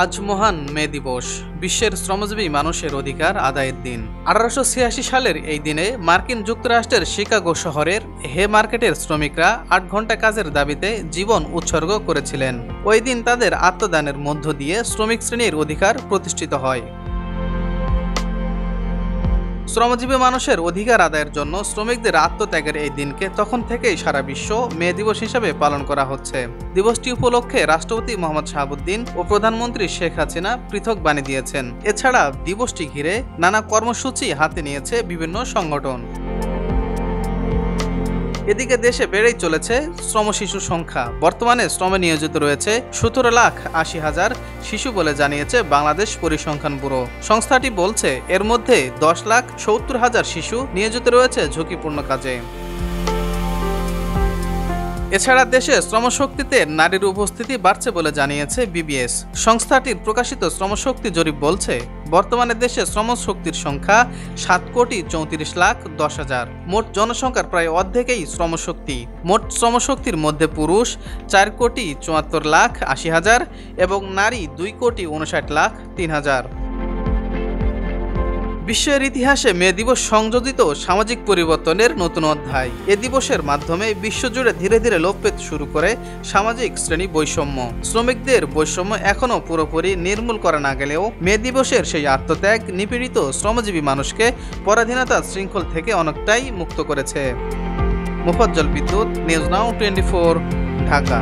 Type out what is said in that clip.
আজ মহান মে দিবস, বিশ্বের শ্রমজীবী মানুষের অধিকার আদায়ের দিন। 1886 সালের এই দিনে মার্কিন যুক্তরাষ্ট্রের শিকাগো শহরের হে মার্কেটের শ্রমিকরা 8 ঘন্টা কাজের দাবিতে জীবন উৎসর্গ করেছিলেন। ওই দিন তাদের আত্মদানের মধ্য দিয়ে শ্রমিক শ্রেণীর অধিকার প্রতিষ্ঠিত হয়। শ্রমজীবী মানুষের অধিকার আদায়ের জন্য শ্রমিকদের আত্মত্যাগের এই দিনকে তখন থেকেই সারা বিশ্ব মে দিবস হিসেবে পালন করা হচ্ছে। দিবসটি উপলক্ষে রাষ্ট্রপতি মোহাম্মদ শাহাবুদ্দিন ও প্রধানমন্ত্রী শেখ হাসিনা পৃথক বাণী দিয়েছেন। এছাড়া দিবসটি ঘিরে নানা কর্মসূচি হাতে নিয়েছে বিভিন্ন সংগঠন। এদিকে দেশে বেড়েই চলেছে শ্রম শিশু সংখ্যা। বর্তমানে শ্রমে নিয়োজিত রয়েছে 17,80,000 শিশু বলে জানিয়েছে বাংলাদেশ পরিসংখ্যান ব্যুরো। সংস্থাটি বলছে এর মধ্যে 10,70,000 শিশু নিয়োজিত রয়েছে ঝুঁকিপূর্ণ কাজে। এছাড়া দেশে শ্রমশক্তিতে নারীর উপস্থিতি বাড়ছে বলে জানিয়েছে বিবিএস। সংস্থাটির প্রকাশিত শ্রমশক্তি জরিপ বলছে বর্তমানে দেশে শ্রমশক্তির সংখ্যা 7,34,10,000। মোট জনসংখ্যার প্রায় অর্ধেকই শ্রমশক্তি। মোট শ্রমশক্তির মধ্যে পুরুষ 4,74,80,000 এবং নারী 2,59,03,000। বিশ্বের ইতিহাসে মে দিবস সংযোজিত সামাজিক পরিবর্তনের নতুন অধ্যায়। এ দিবসের মাধ্যমে বিশ্বজুড়ে ধীরে ধীরে লোপ পেতে শুরু করে সামাজিক শ্রেণী বৈষম্য। শ্রমিকদের বৈষম্য এখনও পুরোপুরি নির্মূল করা না গেলেও মে দিবসের সেই আত্মত্যাগ নিপীড়িত শ্রমজীবী মানুষকে পরাধীনতার শৃঙ্খল থেকে অনেকটাই মুক্ত করেছে। মোফাজ্জল বিদ্যুৎ, নিউজ নাও 24, ঢাকা।